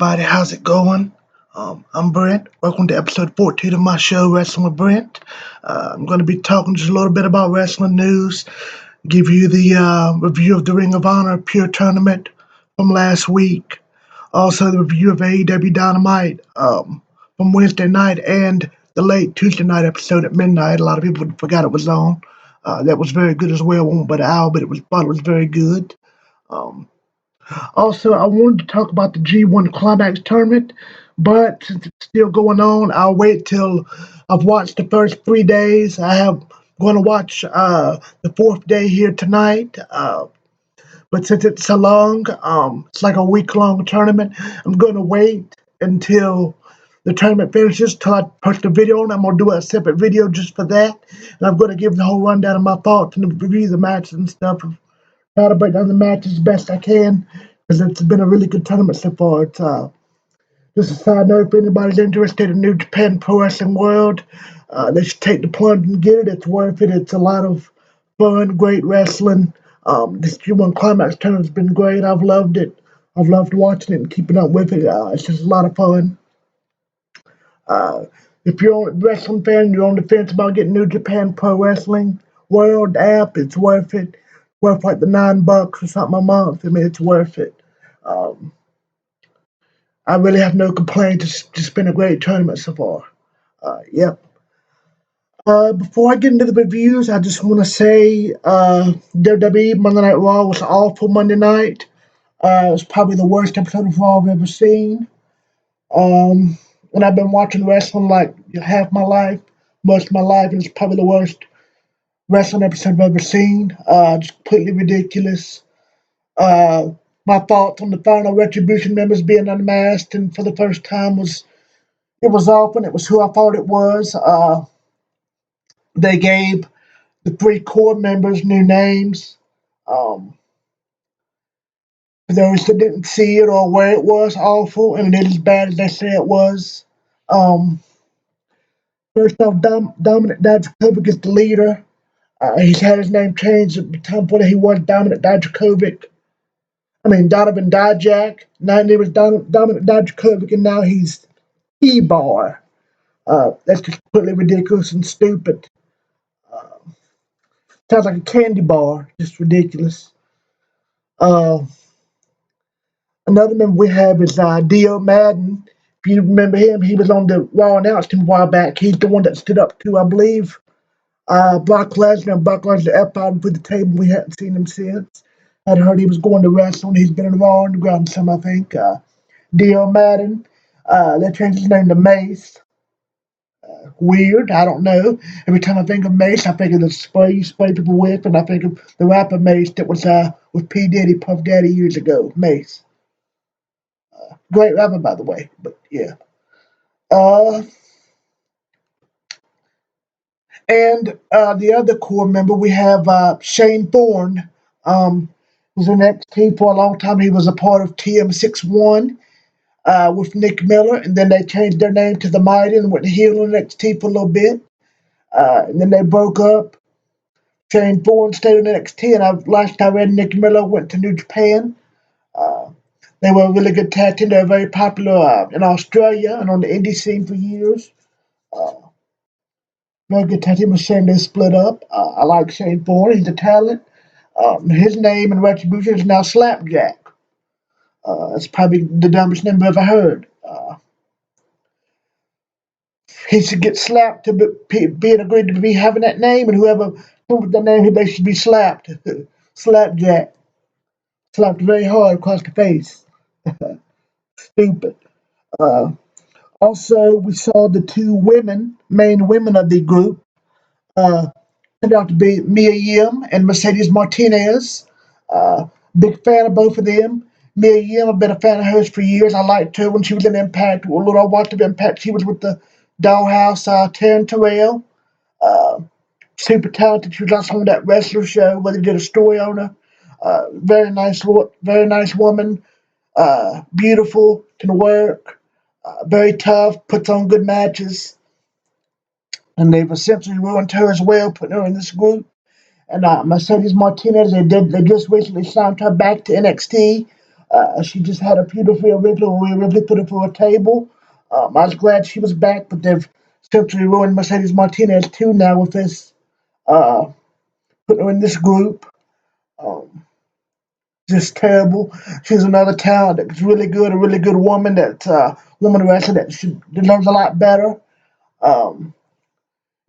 everybody. How's it going? I'm Brent. Welcome to episode 14 of my show, Wrestling with Brent. I'm going to be talking just a little bit about wrestling news, give you the review of the Ring of Honor Pure Tournament from last week, also the review of AEW Dynamite from Wednesday night, and the late Tuesday night episode at midnight. A lot of people forgot it was on. That was very good as well. Won't but an hour, but thought it was very good. Um, Also, I wanted to talk about the G1 Climax tournament, but since it's still going on, I'll wait till I've watched the first 3 days. I have going to watch the fourth day here tonight. But since it's so long, it's like a week-long tournament. I'm going to wait until the tournament finishes till I post a video, and I'm going to do a separate video just for that. And I'm going to give the whole rundown of my thoughts and review the matches and stuff. Try to break down the matches as best I can because it's been a really good tournament so far. It's just a side note, if anybody's interested in New Japan Pro Wrestling World, they should take the plunge and get it. It's worth it. It's a lot of fun, great wrestling. This G1 Climax tournament's been great. I've loved it. I've loved watching it and keeping up with it. It's just a lot of fun. If you're a wrestling fan, you're on the fence about getting New Japan Pro Wrestling World app, it's worth it. Worth like the $9 or something a month. I mean, it's worth it. Um, I really have no complaints. It's just been a great tournament so far. Yep. Before I get into the reviews, I just want to say WWE Monday Night Raw was awful Monday night. It was probably the worst episode of Raw I've ever seen. And I've been watching wrestling like half my life, most of my life, and it's probably the worst wrestling episode I've ever seen. Just completely ridiculous. Uh, my thoughts on the final Retribution members being unmasked and for the first time was it was off and it was who I thought it was. They gave the three core members new names. Um, for those that didn't see it or where it was, awful, and it is as bad as they say it was. Um, First off, Dominic Dijakovic is the leader. He's had his name changed at the time when he was Dominic Dijakovic. I mean, Donovan Dijak. Now his name is Dominic Dijakovic, and now he's T-Bar. That's just completely ridiculous and stupid. Uh, Sounds like a candy bar. Just ridiculous. Uh, Another member we have is Dio Madden. If you remember him, he was on the Raw announcement a while back. He's the one that stood up to, I believe, Brock Lesnar. And Brock Lesnar F5 him through the table. We hadn't seen him since. I'd heard he was going to wrestle. He's been in Raw Underground some, I think. Dio Madden. They changed his name to Mace. Weird, I don't know. Every time I think of Mace, I think of the spray you spray people with, and I think of the rapper Mace that was with P. Diddy, Puff Daddy years ago. Mace. Great rapper, by the way, but yeah. Uh, and the other core member, we have Shane Thorne. Was in NXT for a long time. He was a part of TM61 with Nick Miller, and then they changed their name to the Mighty and went heel in NXT for a little bit. And then they broke up. Shane Thorne stayed in NXT, and last I read, Nick Miller went to New Japan. Uh, they were a really good tag team. They were very popular in Australia and on the indie scene for years. Uh, Very good tag team. A shame they split up. I like Shane Thorne. He's a talent. His name in Retribution is now Slapjack. That's probably the dumbest name I've ever heard. He should get slapped to being agreed to be having that name, and whoever comes with that name, they should be slapped. Slapjack. Slapped very hard across the face. Stupid. Uh, Also, we saw the two main women of the group, uh, turned out to be Mia Yim and Mercedes Martinez. Big fan of both of them. Mia Yim, I've been a fan of hers for years. I liked her when she was in Impact. Well, Lord, I watched of Impact. She was with the Dollhouse, Taryn Terrell. Uh, Super talented. She was also on that wrestler show where they did a story on her. Very nice woman. Beautiful, can work. Very tough, puts on good matches. And they've essentially ruined her as well, putting her in this group. And Mercedes Martinez, they just recently signed her back to NXT. She just had a beautiful Ripley. We Ripley put her through a table. I was glad she was back, but they've essentially ruined Mercedes Martinez too now with this, uh, putting her in this group. Um, just terrible. She's another talent that's really good, a really good woman, that's woman wrestler that should deserves a lot better. Um,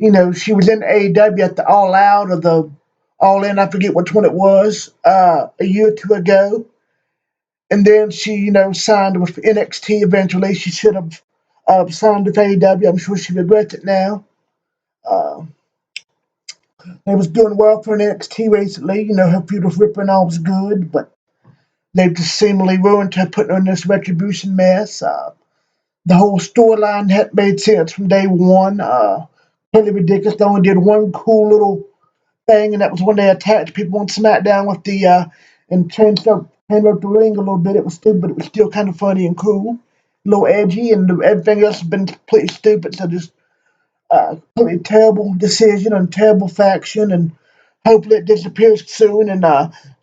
she was in AEW at the All Out or the All In, I forget which one it was, a year or two ago. And then she, signed with NXT eventually. She should have signed with AEW. I'm sure she regrets it now. Uh, they was doing well for NXT recently. Her feud with Ripper and all was good, but they've just seemingly ruined her, putting her in this retribution mess. The whole storyline hadn't made sense from day one. Totally ridiculous. They only did one cool little thing, and that was when they attacked people on SmackDown with the and changed up the ring a little bit. It was stupid, but it was still kind of funny and cool, a little edgy, and everything else has been completely stupid. So just completely terrible decision and terrible faction, and hopefully it disappears soon. And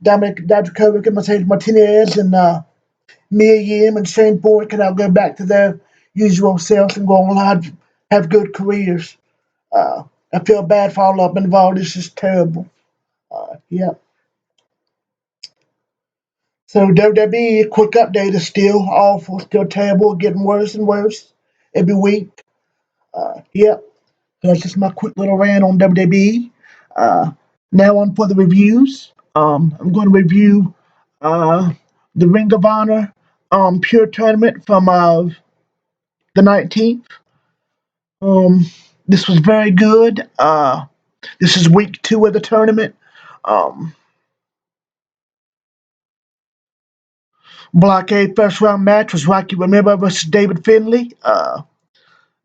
Dominic Dijakovic and Mercedes Martinez and Mia Yim and Shane Ford can now go back to their usual selves and go on have good careers. Uh, I feel bad for all of them involved. This is terrible. Yeah. So WWE, quick update, is still awful, still terrible, getting worse and worse every week. Yep. So that's just my quick little rant on WWE. Uh, Now on for the reviews. I'm going to review uh, the Ring of Honor Pure Tournament from the 19th. Um, this was very good. This is week 2 of the tournament. Um, Block A first round match was Rocky Romero versus David Finlay.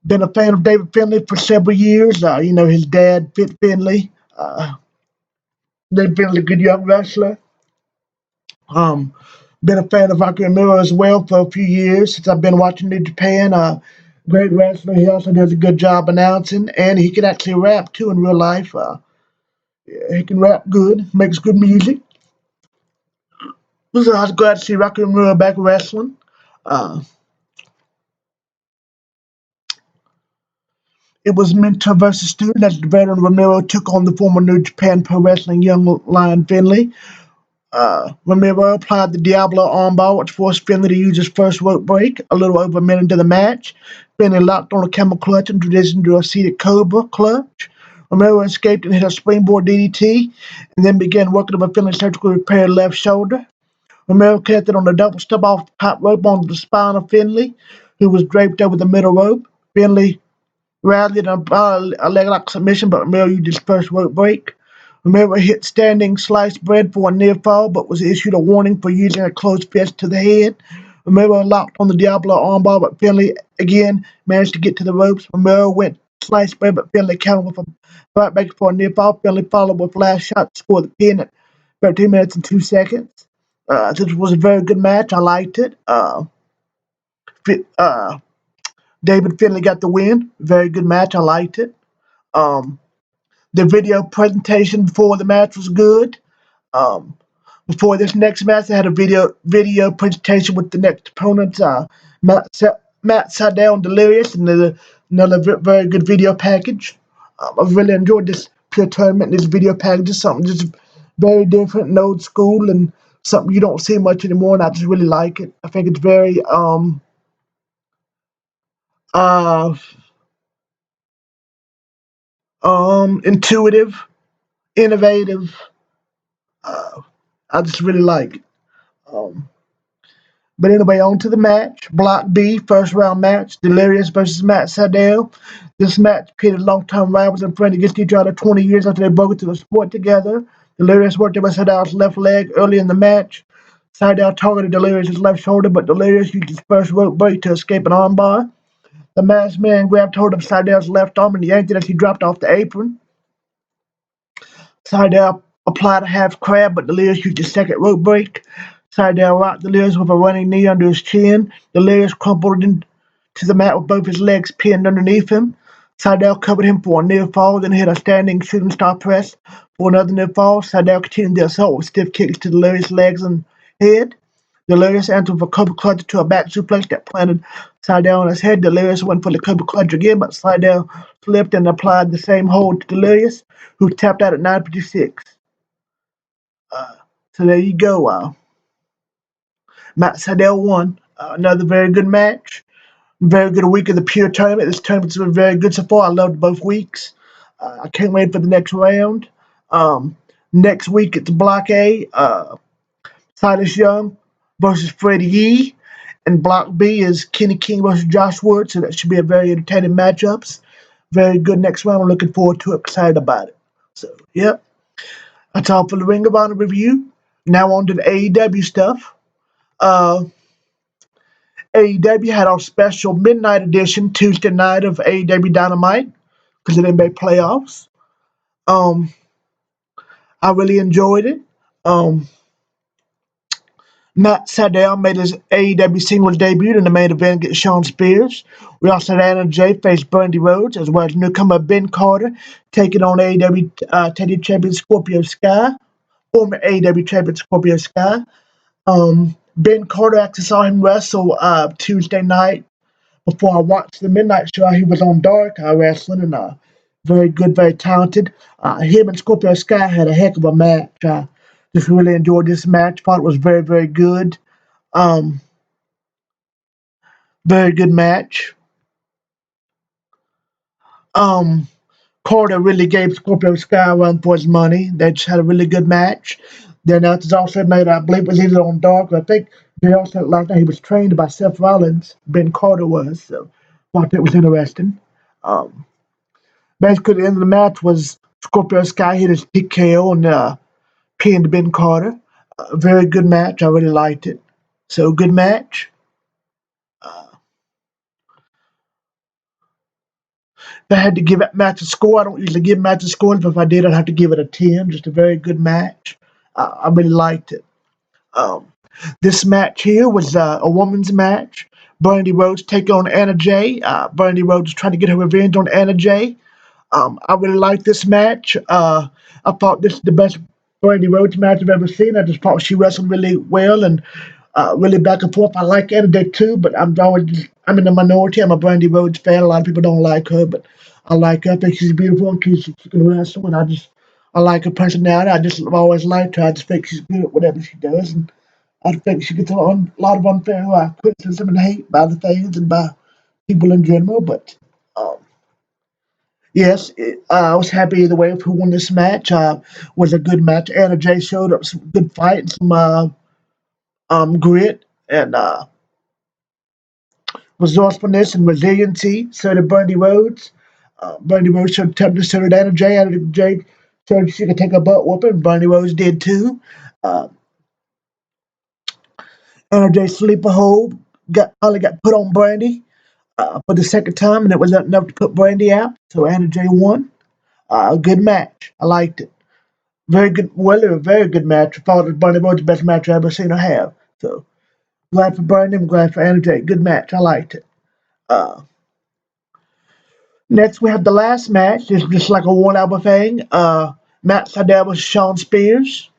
Been a fan of David Finlay for several years. His dad, Fit Finlay. David Finlay, a good young wrestler. Um, Been a fan of Rocky Romero as well for a few years since I've been watching New Japan. Great wrestler. He also does a good job announcing, and he can actually rap too in real life. He can rap good, makes good music. So I was glad to see Rocky Romero back wrestling. Uh, it was Mentor versus Student as the veteran Romero took on the former New Japan Pro Wrestling young lion Finlay. Romero applied the Diablo armbar, which forced Finlay to use his first rope break a little over a minute into the match. Finlay locked on a camel clutch and transitioned to a seated Cobra clutch. Romero escaped and hit a springboard DDT, and then began working over Finlay's surgically repaired left shoulder. Romero connected on a double step off the top rope onto the spine of Finlay, who was draped over the middle rope. Finlay rallied a leg lock submission, but Romero used his first rope break. Romero hit standing sliced bread for a near fall, but was issued a warning for using a closed fist to the head. Romero locked on the Diablo armbar, but Finlay again managed to get to the ropes. Romero went sliced bread, but Finlay countered with a right back for a near fall. Finlay followed with last shot to score the pin at 13 minutes and 2 seconds. This was a very good match. I liked it. Uh, David Finlay got the win. Very good match. I liked it. Um, the video presentation before the match was good. Um, Before this next match, I had a video presentation with the next opponents, Matt Sydal and Delirious, and another very good video package. I've really enjoyed this pure tournament. This video package is something just very different and old school, and something you don't see much anymore. And I just really like it. I think it's very uh, intuitive, innovative. Uh, I just really like it. Um, But anyway, on to the match. Block B, first round match. Delirious versus Matt Sydal. This match pitted longtime rivals and friends against each other 20 years after they broke into the sport together. Delirious worked over Sydal's left leg early in the match. Sydal targeted Delirious' left shoulder, but Delirious used his first rope break to escape an armbar. The masked man grabbed hold of Sydal's left arm and yanked it as he dropped off the apron. Sydal applied a half crab, but Delirious used his second rope break. Sydal rocked Delirious with a running knee under his chin. Delirious crumpled into the mat with both his legs pinned underneath him. Sydal covered him for a near fall, then hit a standing shooting star press for another near fall. Sydal continued the assault with stiff kicks to Delirious' legs and head. Delirious entered with a Cobra Clutch to a back suplex that planted Seidel on his head. Delirious went for the Cobra Clutch again, but Seidel slipped and applied the same hold to Delirious, who tapped out at 9:56. So there you go. Matt Seidel won. Another very good match. Very good week of the Pure Tournament. This tournament's been very good so far. I loved both weeks. I can't wait for the next round. Um, Next week it's Block A. Silas Young versus Freddie Yee. And Block B is Kenny King versus Josh Wood. So that should be a very entertaining matchups. Very good next round. I'm looking forward to it. Excited about it. So, yep. That's all for the Ring of Honor review. Now on to the AEW stuff. Uh, AEW had our special midnight edition Tuesday night of AEW Dynamite because of the NBA playoffs. Um, I really enjoyed it. Um, Matt Sydal made his AEW singles debut in the main event against Shawn Spears. We also had Anna Jay face Brandy Rhodes, as well as newcomer Ben Carter taking on AEW Tag Champion Scorpio Sky, former AEW Champion Scorpio Sky. Ben Carter actually saw him wrestle Tuesday night before I watched the midnight show. He was on Dark Wrestling and very good, very talented. Him and Scorpio Sky had a heck of a match. Just really enjoyed this match. Thought it was very, very good. Um, Very good match. Um, Carter really gave Scorpio Sky a run for his money. They just had a really good match. The announcers also made, I believe it was either on Dark, or I think they also like that he was trained by Seth Rollins. Ben Carter was, so thought that was interesting. Um, Basically, the end of the match was Scorpio Sky hit his TKO and pinned Ben Carter. Very good match. I really liked it. So, good match. If I had to give that match a score, I don't usually give matches scores, but if I did, I'd have to give it a 10. Just a very good match. I really liked it. Um, this match here was a woman's match. Brandy Rhodes take on Anna Jay. Brandy Rhodes is trying to get her revenge on Anna Jay. I really liked this match. I thought this is the best Brandy Rhodes match I've ever seen. I just thought she wrestled really well and really back and forth. I like Anna Day too, but I'm in the minority. I'm a Brandy Rhodes fan. A lot of people don't like her, but I like her. I think she's beautiful and she can wrestle, and I like her personality. I just have always liked her. I just think she's good at whatever she does, and I think she gets a lot of unfair criticism and hate by the fans and by people in general. But um, yes, I was happy either way with who won this match. Was a good match. Anna Jay showed up some good fight and some grit and resourcefulness and resiliency. So did Brandy Rhodes. Brandy Rhodes showed toughness. So did Anna Jay. Anna Jay showed she could take a butt whooping. Brandy Rhodes did too. Uh, Anna Jay sleeper hold finally got put on Brandy for the second time, and it was not enough to put Brandy out. So Anna Jay won. A good match. I liked it. Very good. Well, a very good match. I thought it was Brandy Rhodes' best match I've ever seen her have. So glad for Brandy. I'm glad for Anna Jay. Good match. I liked it. Uh, Next, we have the last match. It's just like a 1 hour thing. Matt Sydal versus Shawn Spears.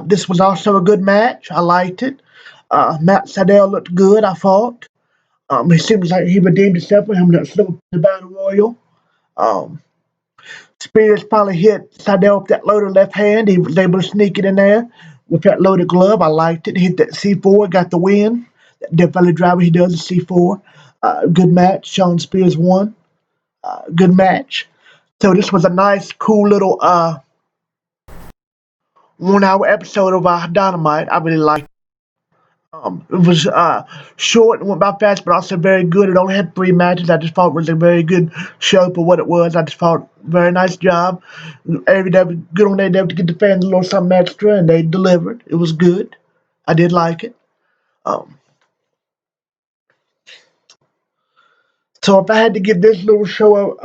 This was also a good match. I liked it. Matt Sydal looked good, I thought. He seems like he redeemed himself with him that slip the Battle Royal. Um, Spears probably hit Sydal with that loaded left hand. He was able to sneak it in there with that loaded glove. I liked it. He hit that C4, got the win. That Death Valley driver, he does the C4. Good match. Shawn Spears won. Good match. So this was a nice, cool little 1 hour episode of Dynamite. I really liked it. It was short and went by fast, but also very good. It only had 3 matches. I just thought it was a very good show for what it was. I just thought very nice job. Every day, good on their day to get the fans a little something extra, and they delivered. It was good. I did like it. Um, so if I had to give this little show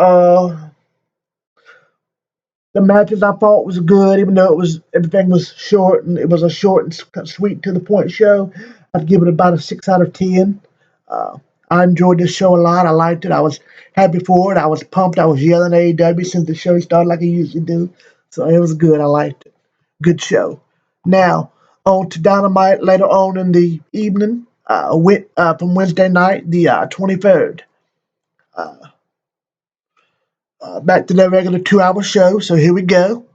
the matches I thought was good, even though everything was short and it was a short and sweet to the point show. I'd give it about a 6 out of 10. Uh, I enjoyed this show a lot. I liked it. I was happy for it. I was pumped. I was yelling AEW since the show started like I usually do. So it was good. I liked it. Good show. Now, on to Dynamite later on in the evening, from Wednesday night, the 23rd. Uh, Back to the regular 2 hour show, so here we go.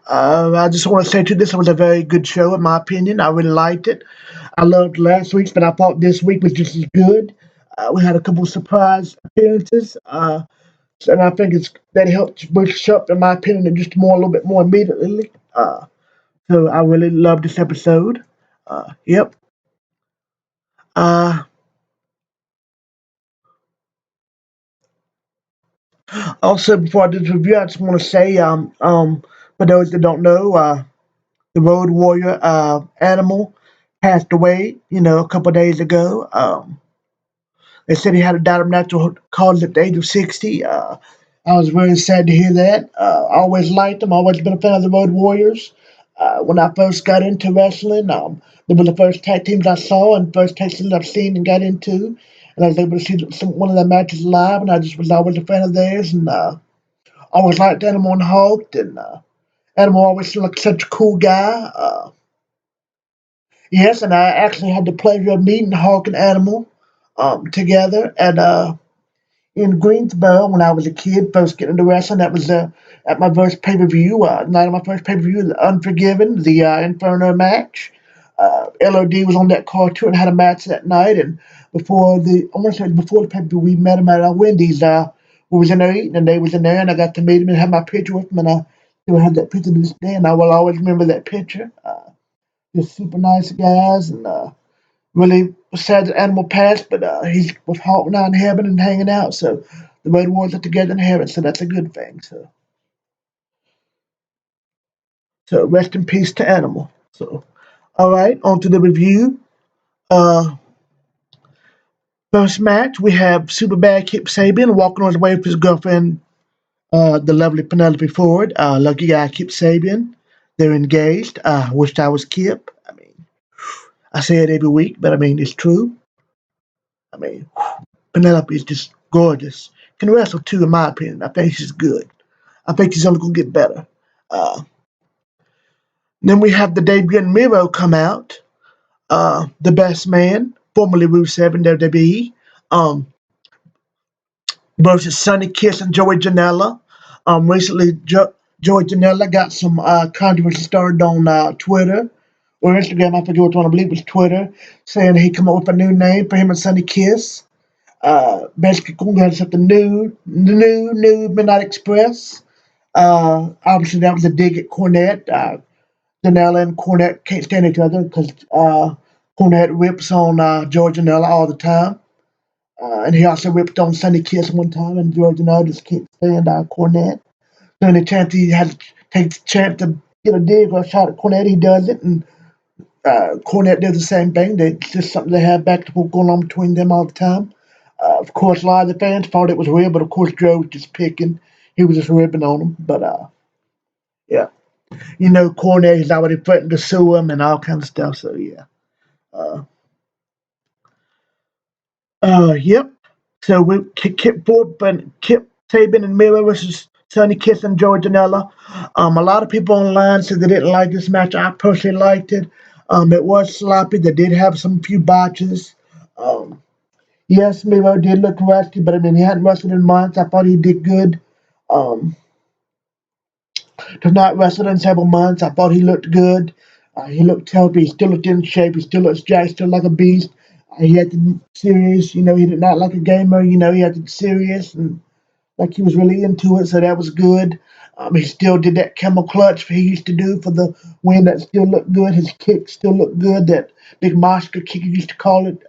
I just want to say too, this was a very good show in my opinion. I really liked it. I loved last week's, but I thought this week was just as good. We had a couple of surprise appearances, and I think that helped boost up, in my opinion, just more a little bit more immediately. So I really loved this episode. Yep. Uh, Also, before I do this review, I just want to say, for those that don't know, the Road Warrior animal passed away, a couple of days ago. They said he had a died of natural causes at the age of 60. I was very sad to hear that. I always liked them. Always been a fan of the Road Warriors. When I first got into wrestling, they were the first tag teams I saw and first tag teams I've seen and got into. And I was able to see one of their matches live, and I just was always a fan of theirs. And always liked Animal and Hulk, and Animal always seemed like such a cool guy. Yes, and I actually had the pleasure of meeting Hulk and Animal together in Greensboro when I was a kid, first getting into wrestling. That was at my first pay per view, night of my first pay per view, the Unforgiven, the Inferno match. LOD was on that card too and had a match that night. And I want to say before the pay per view, we met him at Wendy's. We was in there eating, and they was in there, and I got to meet him and have my picture with him, and I still have that picture to this day, and I will always remember that picture. Just super nice guys, and really sad that Animal passed, but he's with Hawk now in heaven and hanging out. So the Road Warriors are together in heaven, so that's a good thing. So rest in peace to Animal. So all right, on to the review. Uh, First match we have Superbad Kip Sabian walking on his way with his girlfriend, the lovely Penelope Ford. Lucky guy Kip Sabian. They're engaged. Wished I was Kip. I mean, I say it every week, but I mean it's true. I mean, Penelope is just gorgeous. Can wrestle too, in my opinion. I think she's good. I think she's only gonna get better. Uh, then we have the debutant Miro come out. The Best Man, formerly Rusev in WWE, um, versus Sonny Kiss and Joey Janela. Recently, Joey Janela got some controversy started on Twitter or Instagram. I forget which one. I believe it was Twitter, saying he come up with a new name for him and Sonny Kiss. Basically, going to have something new Midnight Express. Obviously, that was a dig at Cornette. Janela and Cornette can't stand each other because Cornette rips on George Janela all the time. And he also ripped on Sonny Kiss one time, and George Janela just can't stand Cornette. So any chance he has takes a chance to get a dig or a shot at Cornette, he does it, and Cornette does the same thing. It's just something they have back to going on between them all the time. Of course, a lot of the fans thought it was real, but of course, Joe was just picking. He was just ripping on them. But yeah, Cornette is already threatened to sue him and all kinds of stuff. So yeah, uh, yep. So we Kip Sabian and Miro versus Sonny Kiss and Joey Janela. A lot of people online said they didn't like this match. I personally liked it. It was sloppy. They did have some few botches. Um, yes, Miro did look rusty, but I mean he hadn't wrestled in months. I thought he did good. Um, to not wrestle in several months, I thought he looked good. He looked healthy. He still looked in shape. He still looks jacked. Still like a beast. He acted serious. He did not like a gamer. He acted serious and like he was really into it. So that was good. He still did that camel clutch he used to do for the win. That still looked good. His kick still looked good. That big monster kick he used to call it.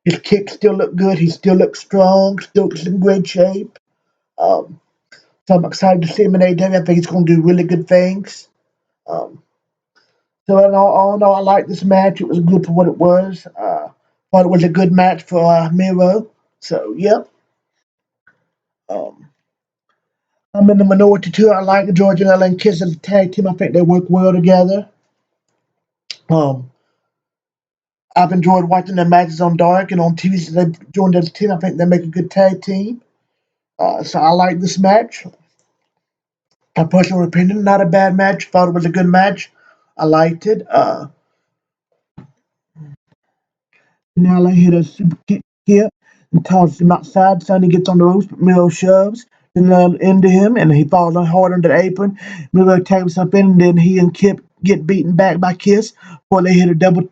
His kick still looked good. He still looked strong. Still looks in great shape. Um, so I'm excited to see him in AEW. I think he's going to do really good things. Um, so all in all, I like this match. It was good for what it was. Thought it was a good match for Miro. So yep. Um, I'm in the minority too. I like George and Ellen Kiss as a tag team. I think they work well together. Um, I've enjoyed watching their matches on Dark and on TV since they joined as a team. I think they make a good tag team. So I like this match. My personal opinion, not a bad match. Thought it was a good match. I liked it. Now I hit a super kick skip and tosses him outside. Sonny gets on the ropes, but Miro shoves into him, and he falls on hard under the apron. Miro tags himself in, and then he and Kip get beaten back by Kiss before they hit a double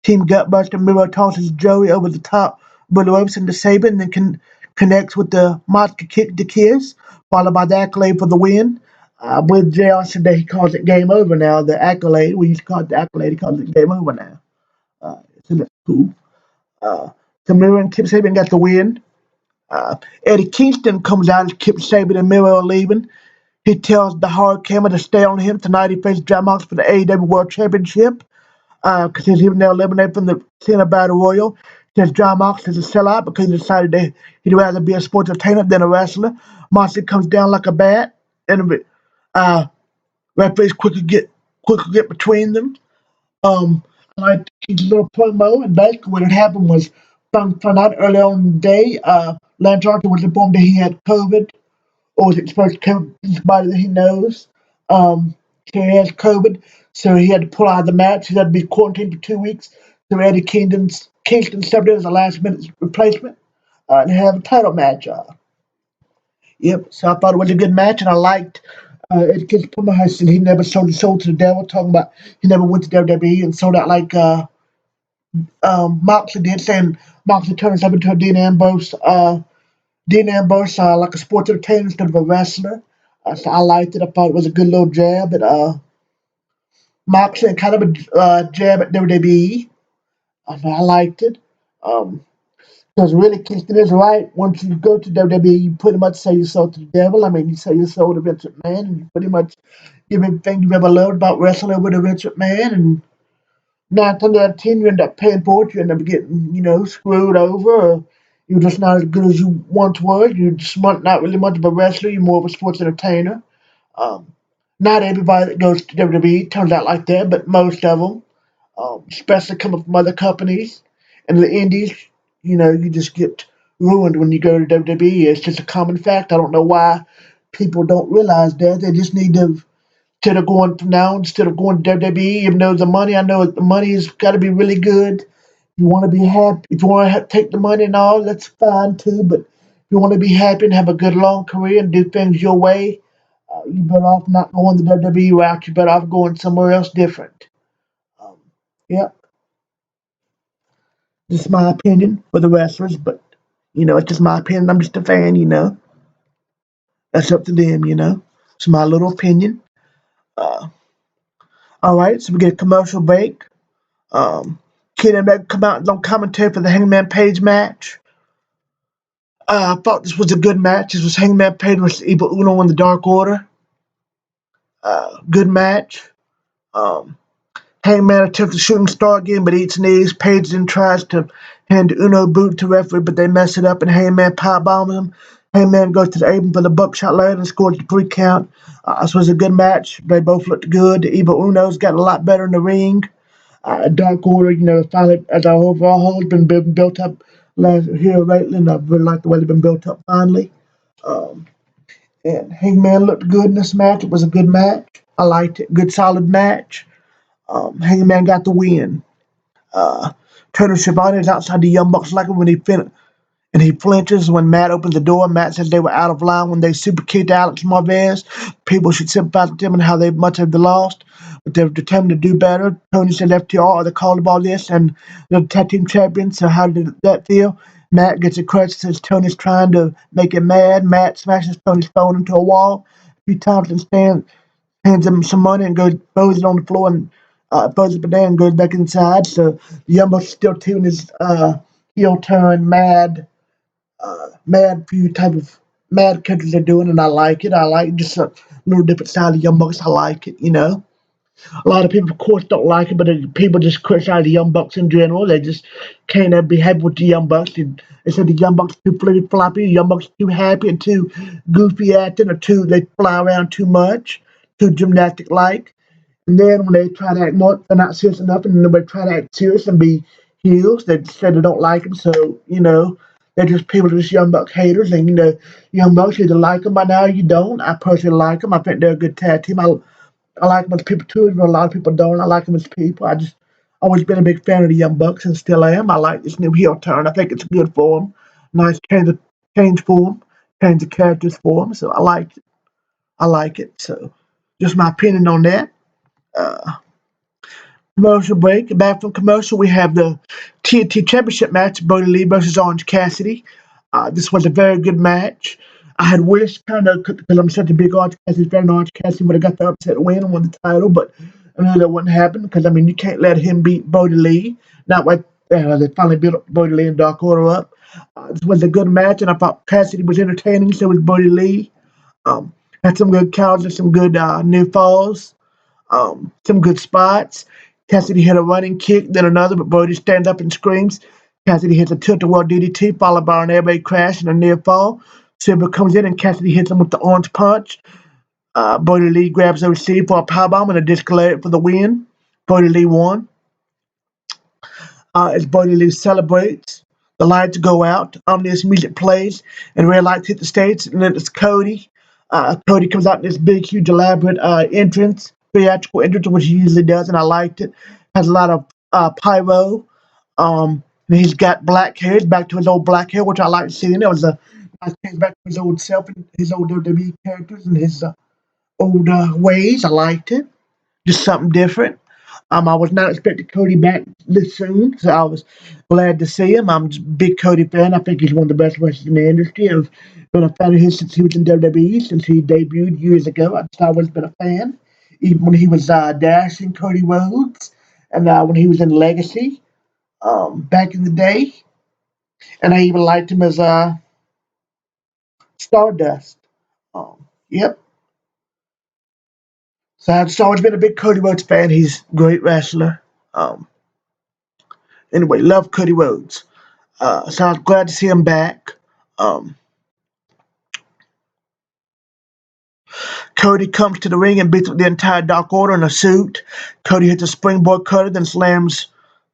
team gutbuster. Miro tosses Joey over the top with the ropes into Saban, and then connects with the Monster kick to Kiss, followed by the accolade for the win. With JR said that he calls it game over now. The accolade, we used to call it the accolade, he calls it game over now. So that's cool. Uh, Miro and Kip Sabian got the win. Eddie Kingston comes out as Kip Sabian and Miro are leaving. He tells the hard camera to stay on him. Tonight he faces John Mox for the AEW World Championship because he's even now eliminated from the Cena Battle Royal. He says John Mox is a sellout because he decided that he'd rather be a sports entertainer than a wrestler. Moxley comes down like a bat, and referees quickly get between them. I liked his little promo, and basically what had happened was found out early on in the day, Lance Archer was informed that he had COVID, or was exposed to COVID from somebody that he knows. So he has COVID, so he had to pull out of the match. He had to be quarantined for 2 weeks. So Eddie Kingston stepped in as a last minute replacement and have a title match. Yep, so I thought it was a good match, and I liked Eddie Kingston promo. How he said he never sold his soul to the devil, talking about he never went to WWE and sold out like Moxley did, saying Moxley turned himself into a Dean Ambrose, like a sports entertainer instead of a wrestler. So I liked it. I thought it was a good little jab at Moxley and kind of a jab at WWE. I liked it. Because really, Kingston is right. Once you go to WWE, you pretty much sell your soul to the devil. I mean, you sell your soul to Vince McMahon, and you pretty much give everything you've ever loved about wrestling over to Vince McMahon, and 9 times out of 10, you end up paying for it. You end up getting, screwed over. Or you're just not as good as you once were. You're just not really much of a wrestler. You're more of a sports entertainer. Um, Not everybody that goes to WWE turns out like that, but most of them, especially coming from other companies and the indies, you just get ruined when you go to WWE. It's just a common fact. I don't know why people don't realize that. They just need to instead of going to WWE, even though the money, I know the money has got to be really good. If you want to be happy, if you want to take the money and all, that's fine too. But if you want to be happy and have a good long career and do things your way, you better off not going the WWE route. You better off going somewhere else different. Um, yeah, just my opinion for the wrestlers, but it's just my opinion. I'm just a fan. That's up to them. It's my little opinion. Uh, all right, so we get a commercial break. Kid and Meg come out on commentary for the Hangman Page match. I thought this was a good match. This was Hangman Page versus Evil Uno in the Dark Order. Good match. Um, Hangman attempts a shooting star again, but eats knees. Page then tries to hand the Uno boot to referee, but they mess it up, and Hangman powerbombs him. Hangman goes to the apron for the buckshot ladder and scores the 3 count. This was a good match. They both looked good. The Evil Uno's got a lot better in the ring. Dark Order, finally, as our overall whole has been built up here lately, and I really like the way they've been built up finally. Um, and Hangman looked good in this match. It was a good match. I liked it. Good, solid match. Hangman got the win. Turner Schiavone is outside the Young Bucks like when he flinches when Matt opens the door. Matt says they were out of line when they super kicked Alex Marvez. People should sympathize with them and how much have they lost, but they're determined to do better. Tony said FTR are the call of all this, and they're the tag team champions. So how did that feel? Matt gets a credit, says Tony's trying to make him mad. Matt smashes Tony's phone into a wall a few times and hands him some money and throws it on the floor and throws it down and goes back inside. So the Young Bucks still doing his heel turn mad few type of mad characters they're doing, and I like it. I like just a little different style of Young Bucks. I like it. A lot of people, of course, don't like it, but people just criticize the Young Bucks in general. They just can't be happy with the Young Bucks. They said the Young Bucks too flitty floppy, the Young Bucks too happy and too goofy acting, or they fly around too much, too gymnastic like. And then when they try to act more, they're not serious enough, and then when they try to act serious and be heels, they said they don't like them. So, they're just people, just Young Bucks haters, and Young Bucks either like them by now or you don't. I personally like them. I think they're a good tag team. I like him as people too, even though a lot of people don't. I like him as people. I just always been a big fan of the Young Bucks and still am. I like this new heel turn. I think it's good for him. Nice change for him, change the characters for him. So I like it. I like it. So just my opinion on that. Uh, Commercial break. Back from commercial, we have the TNT Championship match: Brody Lee versus Orange Cassidy. This was a very good match. I had wished, kind of, because I'm such a big Orange Cassidy fan, Orange Cassidy would have got the upset win and won the title, but I knew that wouldn't happen because, I mean, you can't let him beat Brody Lee. Not like they finally built Brody Lee and Dark Order up. This was a good match, and I thought Cassidy was entertaining, so was Brody Lee. Um, had some good counters and some good new falls. Some good spots. Cassidy hit a running kick, then another, but Brody stands up and screams. Cassidy hits a tilt-a-whirl DDT, followed by an airbag crash and a near fall. Silver comes in and Cassidy hits him with the orange punch. Brody Lee grabs the receiver for a powerbomb and a disc for the win. Brody Lee won. As Brody Lee celebrates, the lights go out, ominous music plays, and red lights hit the stage, and then it's Cody. Cody comes out in this big, huge, elaborate theatrical entrance, which he usually does, and I liked it. Has a lot of pyro. And he's got black hair. He's back to his old black hair, which I like seeing. It was a nice change back to his old self and his old WWE characters and his old ways. I liked it. Just something different. I was not expecting Cody back this soon, so I was glad to see him. I'm a big Cody fan. I think he's one of the best wrestlers in the industry. I've been a fan of his since he was in WWE, since he debuted years ago. I've always been a fan, even when he was dashing Cody Rhodes, and when he was in Legacy back in the day. And I even liked him as Stardust. Yep. So I've just always been a big Cody Rhodes fan. He's a great wrestler. Anyway, love Cody Rhodes. So I was glad to see him back. Um, Cody comes to the ring and beats up the entire Dark Order in a suit. Cody hits a springboard cutter, then slams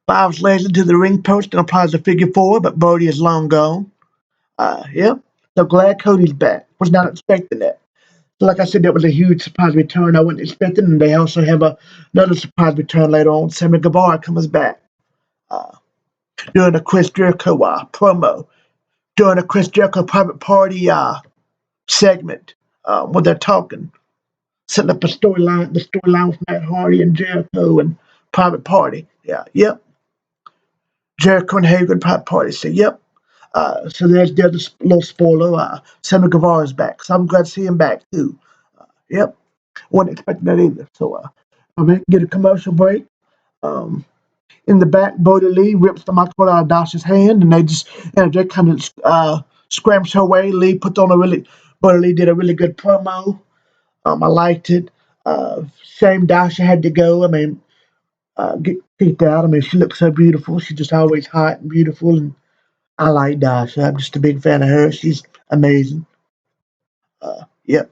five legs into the ring post and applies a figure four, but Brody is long gone. Yep. So glad Cody's back. Was not expecting that. So like I said, that was a huge surprise return I wasn't expecting, and they also have another surprise return later on. Sammy Guevara comes back during the Chris Jericho promo, during the Chris Jericho private party segment when they're talking, setting up the storyline with Matt Hardy and Jericho and private party. Yeah, yep. Jericho and Hagen private party. So yep. So there's the other little spoiler. Sammy Guevara's back, so I'm glad to see him back too. Yep. Wasn't expecting that either. So I'm going to get a commercial break. Um, in the back, Brody Lee rips the microphone out of Dasha's hand, and they kind of scrambles her way. Brody Lee did a really good promo. I liked it. Shame Dasha had to go. I mean, get kicked out. I mean, she looks so beautiful. She's just always hot and beautiful, and I like Dasha. I'm just a big fan of her. She's amazing. Yep.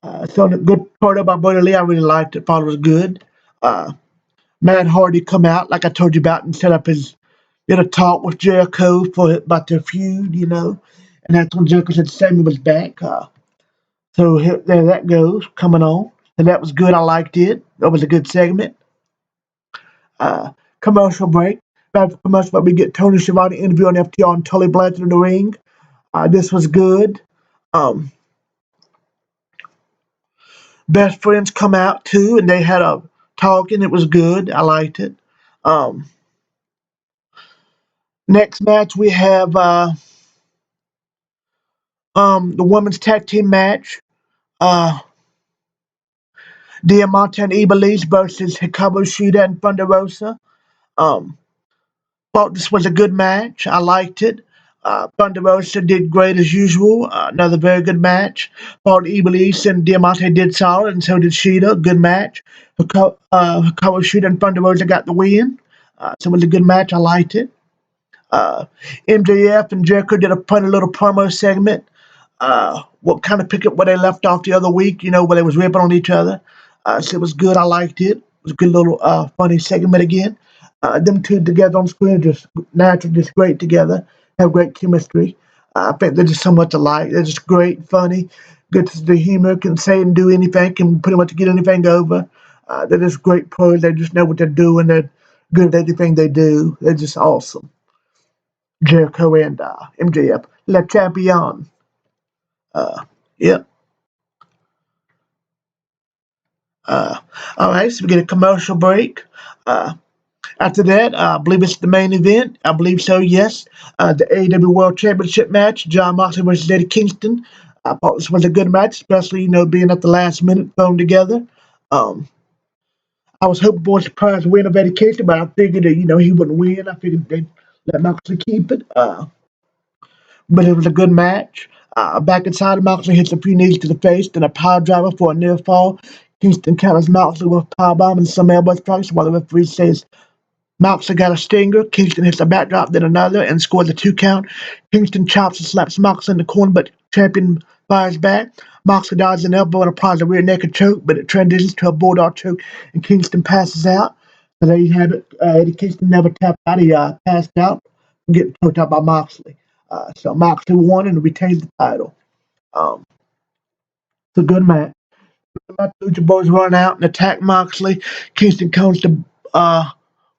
So the good part about Brody Lee, I really liked it. Thought it was good. Uh, Matt Hardy come out like I told you about and set up his little talk with Jericho about their feud, and that's when Jericho said Sammy was back. So there that goes coming on, and that was good. I liked it. That was a good segment. Uh, Commercial break. Back for commercial, but we get Tony Schiavone interview on FTR and Tully Blanchard in the ring. This was good. Um, Best friends come out too, and they had a talk, and it was good. I liked it. Um, Next match we have the women's tag team match. Uh, Diamante and Ibeliz versus Hikaru Shida and Thunder Rosa. Um, Thought this was a good match. I liked it. Thunder Rosa did great as usual. Another very good match. Thought Ibeliz and Diamante did solid, and so did Shida. Good match. Hikaru Shida and Thunder Rosa got the win. So it was a good match. I liked it. Uh, MJF and Jericho did a funny little promo segment. What kind of pick up where they left off the other week, where they was ripping on each other. So it was good. I liked it. It was a good little funny segment again. Them two together on screen are just natural, just great together. Have great chemistry. I think they're just so much alike. They're just great, funny. gets the humor, can say and do anything, can pretty much get anything over. They're just great pros. They just know what they're doing. They're good at anything they do. They're just awesome. Jericho and MJF, Le Champion. Yep. Uh, all right, so we get a commercial break. Uh, After that, I believe it's the main event. I believe so, yes. The AEW World Championship match, John Moxley versus Eddie Kingston. I thought this was a good match, especially, being at the last minute thrown together. Um, I was hoping for a surprise win of Eddie Kingston, but I figured that, he wouldn't win. I figured they'd let Moxley keep it. But it was a good match. Back inside, Moxley hits a few knees to the face, then a power driver for a near fall. Kingston counters Moxley with a powerbomb and some elbow strikes while the referee says Moxley got a stinger. Kingston hits a backdrop, then another, and scores a 2 count. Kingston chops and slaps Moxley in the corner, but champion fires back. Moxley dodges an elbow and applies a rear naked choke, but it transitions to a bulldog choke, and Kingston passes out. So there you have it. Eddie Kingston never tapped out. He passed out and getting choked out by Moxley. So Moxley won and retained the title. Um, it's a good match. The Lucha Bros run out and attack Moxley. Kingston comes to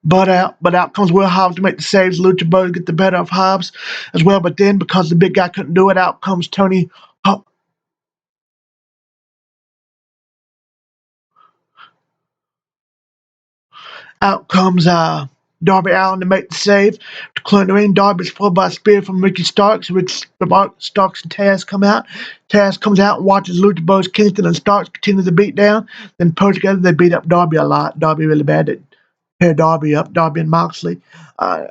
butt out, but out comes Will Hobbs to make the saves. Lucha Bros get the better of Hobbs as well, but then because the big guy couldn't do it, out comes Tony. Out comes Darby Allin to make the save. To clear the ring, Darby's followed by a spear from Ricky Starks. Starks and Taz come out. Taz comes out and watches Lucha Bros, Kingston, and Starks continue the beat down. Then put together, they beat up Darby a lot. Darby really bad. They pair Darby up, Darby and Moxley. Uh,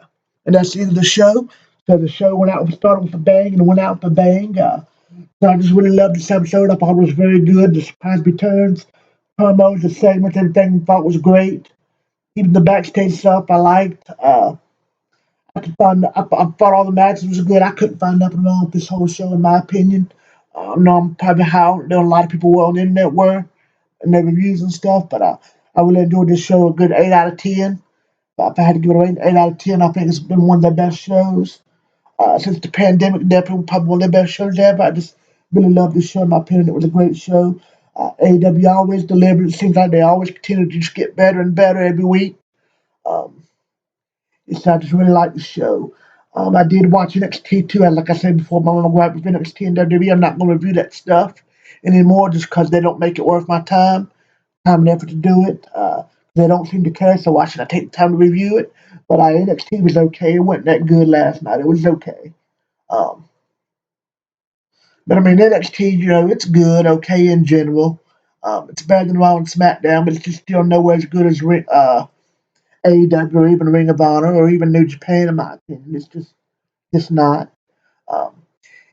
and that's the end of the show. So the show started with a bang and went out with a bang. So I just really loved this episode. I thought it was very good. The surprise returns, promos, the segments, everything I thought was great. Even the backstage stuff I liked. I thought all the matches was good. I couldn't find nothing wrong with this whole show, in my opinion. No, I'm probably how a lot of people were on the internet were and their reviews and stuff, but I really enjoyed this show. A good 8 out of 10. If I had to give it a rating, 8 out of 10, I think it's been one of the best shows since the pandemic. Definitely probably one of the best shows ever. I just really love this show. In my opinion, it was a great show. AEW always delivered. It seems like they always continue to just get better and better every week. Um, so I just really like the show. I did watch NXT too, and like I said before, I'm going to go out with NXT and WWE. I'm not going to review that stuff anymore just because they don't make it worth my time and effort to do it. They don't seem to care, so why should I take the time to review it? But NXT was okay. It wasn't that good last night. It was okay. Um, but I mean, NXT, it's good, okay in general. It's better than Raw and SmackDown, but it's just still nowhere as good as AEW or even Ring of Honor or even New Japan, in my opinion. It's just not. Um,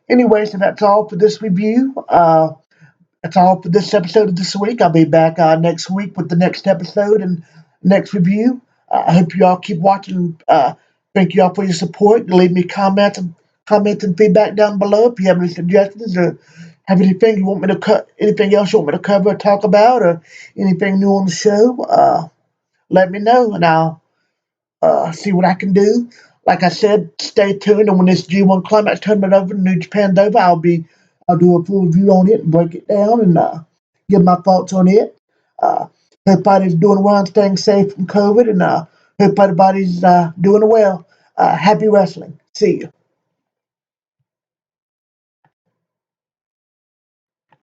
anyway, so that's all for this review. That's all for this episode of This Week. I'll be back next week with the next episode and next review. I hope you all keep watching. Thank you all for your support. Leave me comments and feedback down below if you have any suggestions or have anything you want me to anything else you want me to cover or talk about, or anything new on the show. Let me know and I'll see what I can do. Like I said, stay tuned, and when this G1 Climax tournament over, New Japan's over, I'll do a full review on it and break it down and give my thoughts on it. Uh, Hope everybody's doing well and staying safe from COVID, and hope everybody's doing well. Happy wrestling. See you.